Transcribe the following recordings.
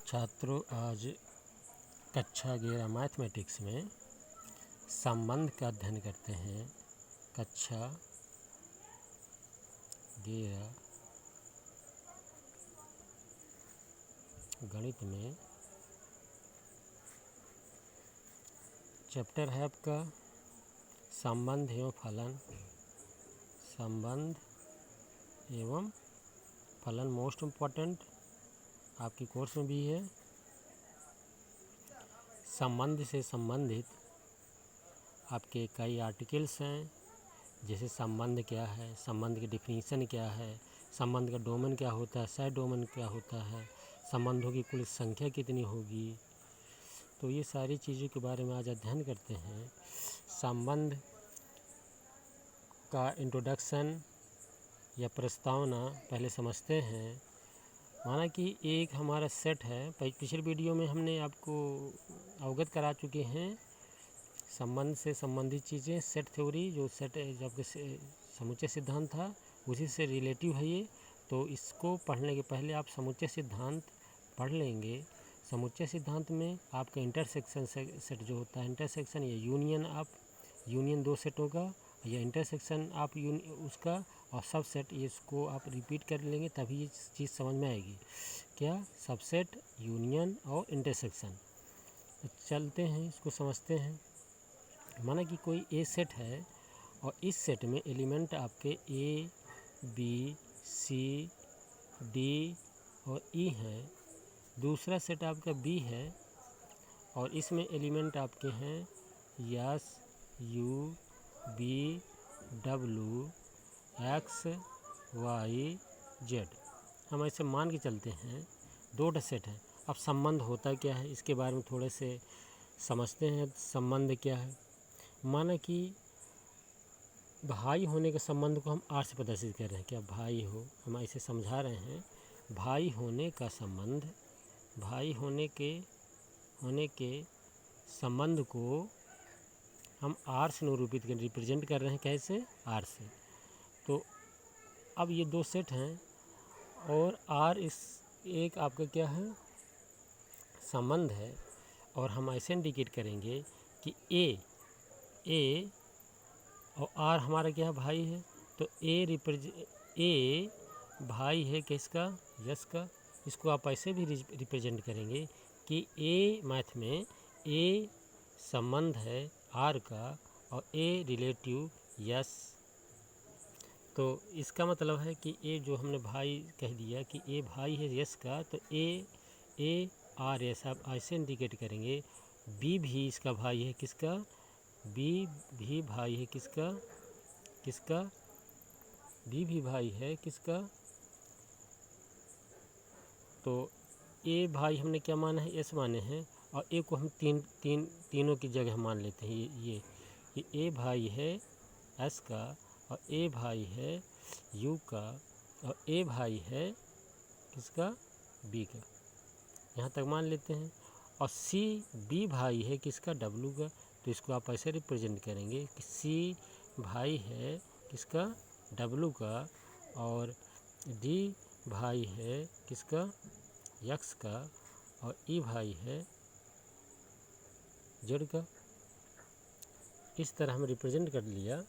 छात्रों, आज कक्षा 11 मैथमेटिक्स में संबंध का अध्ययन करते हैं। कक्षा 11 गणित में चैप्टर है आपका संबंध एवं फलन। संबंध एवं फलन मोस्ट इम्पॉर्टेंट आपके कोर्स में भी है। संबंध से संबंधित आपके कई आर्टिकल्स हैं, जैसे संबंध क्या है, संबंध की डिफिनीशन क्या है, संबंध का डोमेन क्या होता है, साइड डोमेन क्या होता है, संबंधों की कुल संख्या कितनी होगी। तो ये सारी चीज़ों के बारे में आज अध्ययन करते हैं। संबंध का इंट्रोडक्शन या प्रस्तावना पहले समझते हैं। माना कि एक हमारा सेट है, पिछले वीडियो में हमने आपको अवगत करा चुके हैं संबंध से संबंधित चीज़ें। सेट थ्योरी जो सेट जब समुच्चय सिद्धांत था उसी से रिलेटिव है ये। तो इसको पढ़ने के पहले आप समुच्चय सिद्धांत पढ़ लेंगे। समुच्चय सिद्धांत में आपका इंटरसेक्शन सेट जो होता है, इंटरसेक्शन या यूनियन, आप यूनियन दो सेटों का या इंटरसेक्शन आप उसका और सब सेट, इसको आप रिपीट कर लेंगे तभी ये चीज़ समझ में आएगी। क्या? सबसेट, यूनियन और इंटरसेक्शन। तो चलते हैं, इसको समझते हैं। माना कि कोई ए सेट है और इस सेट में एलिमेंट आपके ए, बी, सी, डी और ई हैं। दूसरा सेट आपका बी है और इसमें एलिमेंट आपके हैं S, U, B, W, X, Y, Z. हम ऐसे मान के चलते हैं दो सेट हैं। अब संबंध होता क्या है इसके बारे में थोड़े से समझते हैं। संबंध क्या है? माना कि भाई होने के संबंध को हम आर से प्रदर्शित कर रहे हैं। क्या भाई हो, हम ऐसे समझा रहे हैं। भाई होने का संबंध, भाई होने के संबंध को हम आर से निरूपित कर, रिप्रेजेंट कर रहे हैं। कैसे? आर से। तो अब ये दो सेट हैं और आर इस एक आपका क्या है, संबंध है। और हम ऐसे इंडिकेट करेंगे कि ए और आर हमारा क्या है, भाई है। तो ए भाई है किसका? यस का। इसको आप ऐसे भी रिप्रेजेंट करेंगे कि ए मैथ में ए संबंध है आर का और ए रिलेटिव यस। तो इसका मतलब है कि ए जो हमने भाई कह दिया कि ए भाई है यस का, तो ए आर एस आप ऐसे इंडिकेट करेंगे। बी भी इसका भाई है किसका? बी भी भाई है किसका? बी भी भाई है किसका? तो ए भाई हमने क्या माना है? एस माने हैं। और ए को हम तीनों की जगह मान लेते हैं। ये ए भाई है एस का और ए भाई है यू का और ए भाई है किसका? बी का। यहाँ तक मान लेते हैं। और सी बी भाई है किसका? डब्लू का। तो इसको आप ऐसे रिप्रेजेंट करेंगे कि सी भाई है किसका? डब्लू का। और डी भाई है किसका? एक्स का। और ई भाई है जेड का। इस तरह हम रिप्रेजेंट कर लिया।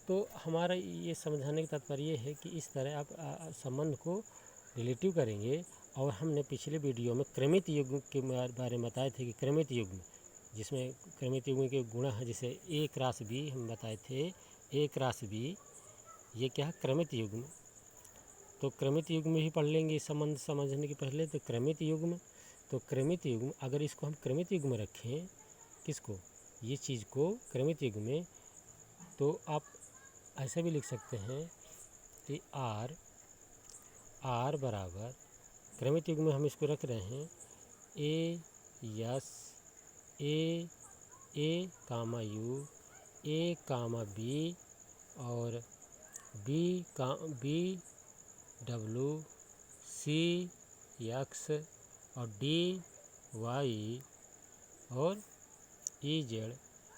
तो हमारा ये समझाने का तात्पर्य है कि इस तरह आप संबंध को रिलेटिव करेंगे। और हमने पिछले वीडियो में क्रमित युग्म के बारे में बताए थे कि क्रमित युग्म, जिसमें क्रमित युग्म के गुण है, जैसे ए क्रॉस बी हम बताए थे। ए क्रॉस बी ये क्या है? क्रमित युग्म। तो क्रमित युग्म ही पढ़ लेंगे संबंध समझने के पहले। तो क्रमित युग्म, तो क्रमित युग्म अगर इसको हम क्रमित युग्म में रखें, किसको? ये चीज़ को क्रमित युग्म में, तो आप ऐसा भी लिख सकते हैं कि आर बराबर, क्रमित युग्म में हम इसको रख रहे हैं A S, A comma U, A comma B और बी डब्लू, सी एक्स और डी वाई और ई जेड।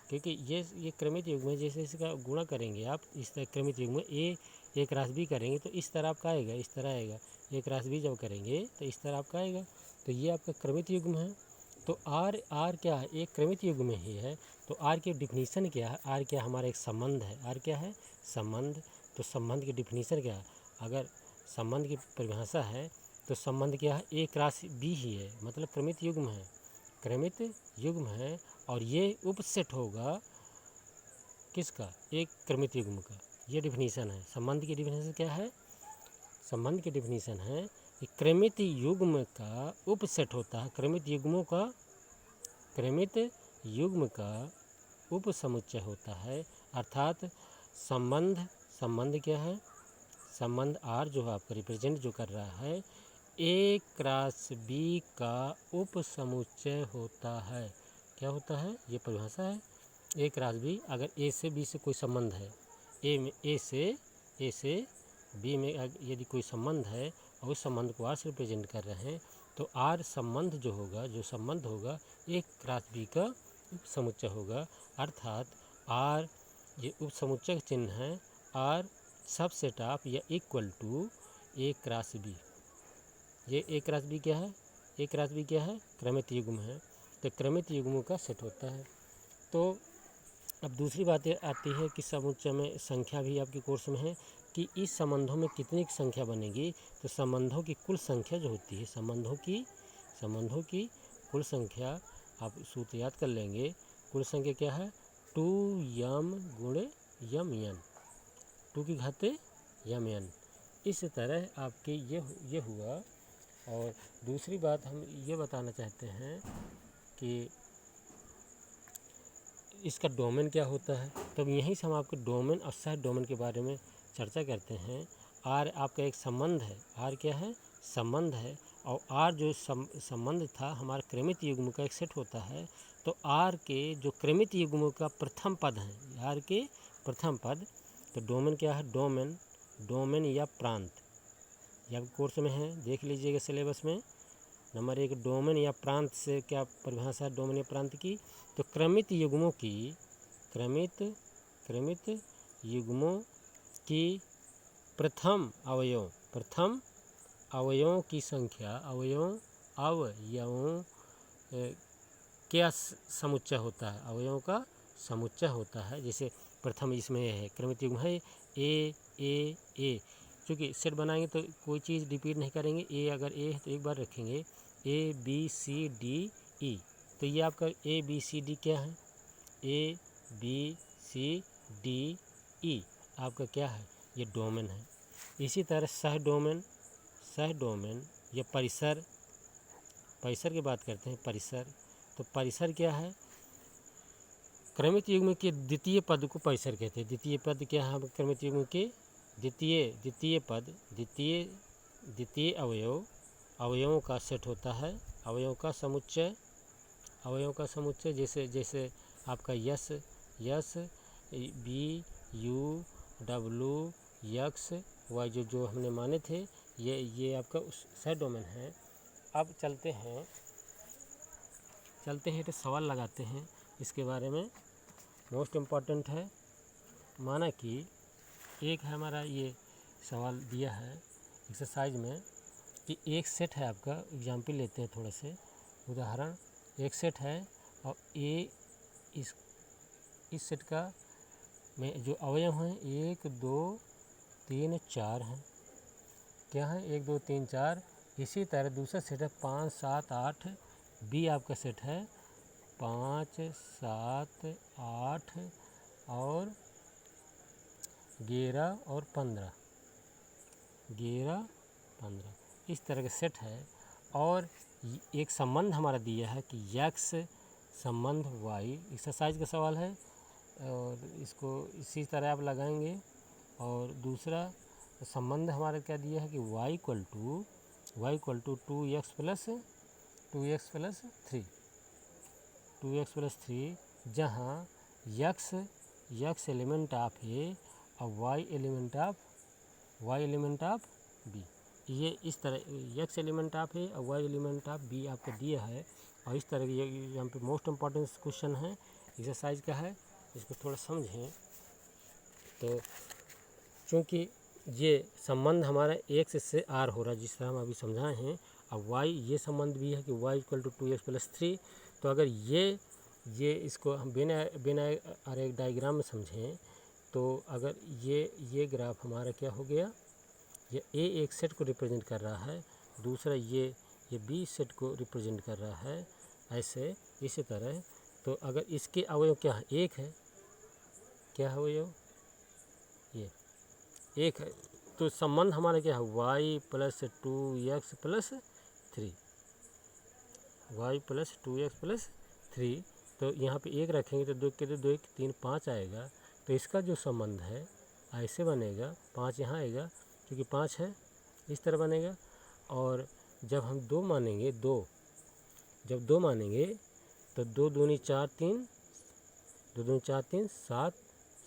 क्योंकि ये क्रमित युग्म है। जैसे इसका गुणा करेंगे आप इस तरह क्रमित युग्म में ए क्रॉस बी करेंगे तो इस तरह आपका आएगा, इस तरह आएगा। एक रास बी जब करेंगे तो इस तरह आपका आएगा। तो ये आपका क्रमित युग्म है। तो आर क्या है, एक क्रमित युग्म ही है। तो आर की डिफिनीशन क्या है, आर क्या हमारा एक संबंध है, आर क्या है संबंध। तो संबंध की डिफिनीशन क्या है, अगर संबंध की परिभाषा है तो संबंध क्या है, ए क्रॉस बी ही है, मतलब क्रमित युग्म है, क्रमित युग्म है। और ये उपसेट होगा किसका, एक क्रमित युग्म का। ये डिफिनीशन है संबंध की। डिफिनीशन क्या है, संबंध की डिफिनीशन है कि क्रमित युग्म का उपसेट होता है, क्रमित युग्मों का, क्रमित युग्म का उपसमुच्चय होता है। अर्थात संबंध क्या है, संबंध आर जो है आपका रिप्रेजेंट जो कर रहा है, ए क्रॉस बी का उपसमुच्चय होता है। क्या होता है, ये परिभाषा है। ए क्रॉस बी, अगर ए से बी से कोई संबंध है, ए से बी में यदि कोई संबंध है और उस संबंध को आर से रिप्रेजेंट कर रहे हैं, तो आर संबंध जो होगा, जो संबंध होगा, ए क्रॉस बी का उपसमुच्चय होगा। अर्थात आर, ये उपसमुच्चय चिन्ह है, आर सबसेट ऑफ या equal to A cross B. ये ए क्रॉस बी क्या है, ए क्रॉस बी क्या है, क्रमित युग्म है। तो क्रमित युग्मों का सेट होता है। तो अब दूसरी बात आती है कि समुच्चय में संख्या भी आपके कोर्स में है कि इस संबंधों में कितनी संख्या बनेगी। तो संबंधों की कुल संख्या जो होती है, संबंधों की कुल संख्या आप सूत्र याद कर लेंगे। कुल संख्या क्या है, 2m गुणे यम एन, 2 की घाते यम एन। इस तरह आपके ये हुआ। और दूसरी बात हम ये बताना चाहते हैं कि इसका डोमेन क्या होता है। तब यहीं से हम आपके डोमेन और सह डोमेन के बारे में चर्चा करते हैं। आर आपका एक संबंध है, आर क्या है, संबंध है। और आर जो संबंध था हमारे क्रमित युग्म का एक सेट होता है। तो आर के जो क्रमित युग्मों का प्रथम पद है, आर के प्रथम पद। तो डोमेन क्या है, डोमेन या प्रांत, यह कोर्स में है, देख लीजिएगा सिलेबस में। नंबर 1, डोमेन या प्रांत से क्या परिभाषा है डोमेन या प्रांत की। तो क्रमित युग्मों की, क्रमित युग्मों की प्रथम अवयवों की संख्या, अवयवों क्या समुच्चय होता है, अवयवों का समुच्चय होता है। जैसे प्रथम इसमें है, क्रमित युग्म है ए, क्योंकि सेट बनाएंगे तो कोई चीज़ रिपीट नहीं करेंगे। ए अगर ए है तो एक बार रखेंगे, A B C D E. तो ये आपका ए बी सी डी क्या है, A B C D E आपका क्या है, ये डोमेन है। इसी तरह सह डोमेन या परिसर की बात करते हैं, परिसर। तो परिसर क्या है, क्रमित युग्म के द्वितीय पद को परिसर कहते हैं। द्वितीय पद क्या है, क्रमित युग्म के द्वितीय पद, द्वितीय अवयवों का सेट होता है, अवयवों का समुच्चय। जैसे आपका S B U W X Y जो हमने माने थे, ये आपका सह डोमेन है। अब चलते हैं तो सवाल लगाते हैं इसके बारे में, मोस्ट इम्पॉर्टेंट है। माना कि एक है हमारा, ये सवाल दिया है एक्सरसाइज में कि एक सेट है आपका, एग्जाम्पल लेते हैं थोड़ा से उदाहरण। एक सेट है और ए इस सेट का में जो अवयव हैं 1 2 3 4 हैं, क्या है 1 2 3 4। इसी तरह दूसरा सेट है 5 7 8, बी आपका सेट है 5 7 8 और 11 और 15, इस तरह का सेट है। और एक संबंध हमारा दिया है कि यक्स संबंध वाई, एक्सरसाइज का सवाल है और इसको इसी तरह आप लगाएंगे। और दूसरा संबंध हमारा क्या दिया है कि y equal to 2x plus 3, जहाँ यक्स एलिमेंट ऑफ ए और y एलिमेंट ऑफ बी। ये इस तरह यक्स एलिमेंट ऑफ ए और y एलिमेंट ऑफ बी आपको दिया है। और इस तरह ये यहाँ पे मोस्ट इम्पॉर्टेंट क्वेश्चन है, एक्सरसाइज का है, इसको थोड़ा समझें। तो चूँकि ये संबंध हमारा x से r हो रहा है जिस तरह हम अभी समझाए हैं। अब y ये संबंध भी है कि y equal to 2x plus 3। तो अगर ये इसको हम बिना आरेख डायग्राम में समझें तो अगर ये ग्राफ हमारा क्या हो गया, ये a एक सेट को रिप्रेजेंट कर रहा है, दूसरा ये b सेट को रिप्रेजेंट कर रहा है, ऐसे इसी तरह। तो अगर इसके अवयव क्या है, एक है, क्या है अवयव, ये एक है। तो संबंध हमारा क्या है, y plus 2x plus 3, y plus 2x plus 3। तो यहाँ पे एक रखेंगे तो 2 के 2 1 3 5 आएगा। तो इसका जो संबंध है ऐसे बनेगा, 5 यहाँ आएगा क्योंकि 5 है, इस तरह बनेगा। और जब हम 2 मानेंगे, जब 2 मानेंगे तो 2 दूनी 4 3, 2 दूनी 4 3 7,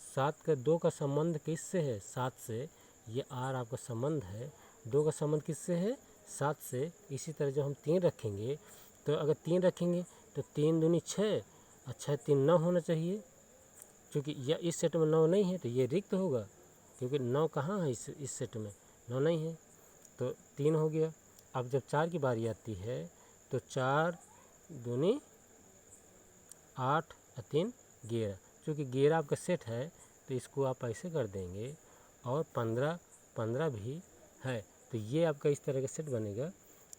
7 का 2 का संबंध किससे है, 7 से। ये r आपका संबंध है, 2 का संबंध किससे है, 7 से। इसी तरह जब हम 3 रखेंगे तो अगर 3 रखेंगे तो 3 दूनी 6, अच्छा 3 9 होना चाहिए, क्योंकि यह इस सेट में 9 नहीं है तो ये रिक्त होगा, क्योंकि 9 कहाँ है इस सेट में, 9 नहीं है। तो 3 हो गया। अब जब 4 की बारी आती है तो 4 दूनी 8 और 3 11, क्योंकि 11 आपका सेट है तो इसको आप ऐसे कर देंगे। और 15 भी है, तो ये आपका इस तरह का सेट बनेगा।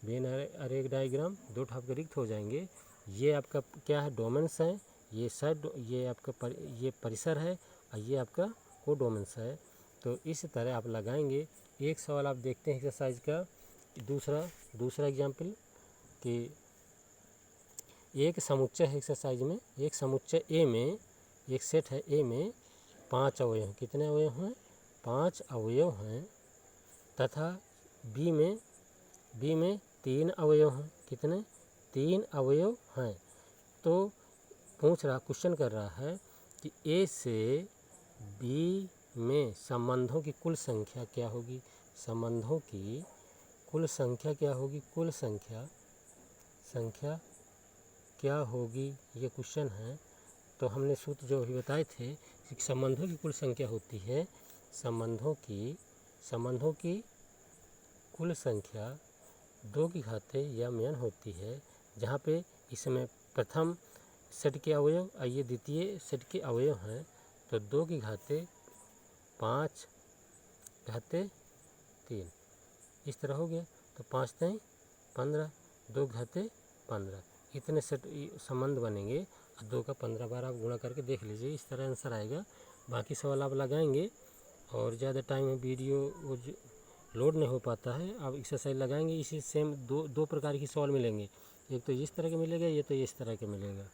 बिन आरेख डायग्राम, 2 आपके रिक्त हो जाएंगे। ये आपका क्या है, डोमेन्स है, ये सेट, ये आपका ये परिसर है और ये आपका कोडोमेन्स है। तो इस तरह आप लगाएंगे। एक सवाल आप देखते हैं एक्सरसाइज का, दूसरा एग्जाम्पल कि एक समुच्चय है एक्सरसाइज में, एक समुच्चय ए में, एक सेट है ए में 5 अवयव हैं। कितने अवयव हैं, 5 अवयव हैं। तथा बी में 3 अवयव हैं। कितने, 3 अवयव हैं। तो क्वेश्चन कर रहा है कि ए से बी में संबंधों की कुल संख्या क्या होगी, संबंधों की कुल संख्या क्या होगी, कुल संख्या क्या होगी, ये क्वेश्चन है। तो हमने सूत्र जो अभी बताए थे कि संबंधों की कुल संख्या होती है, संबंधों की कुल संख्या 2 की घाते या म्न होती है, जहाँ पे इसमें प्रथम सेट के अवयव और ये द्वितीय सेट के अवयव हैं। तो 2 की घाते 5 घाते 3, इस तरह हो गया। तो 5 3 15, 2 घाते 15, इतने सेट संबंध बनेंगे। और 2 का 15 बार आप गुणा करके देख लीजिए, इस तरह आंसर आएगा। बाकी सवाल आप लगाएंगे और ज़्यादा टाइम में वीडियो वो लोड नहीं हो पाता है। आप एक्सरसाइज लगाएंगे, इसी सेम दो प्रकार की सवाल मिलेंगे, एक तो इस तरह के मिलेगा, ये तो इस तरह के मिलेगा।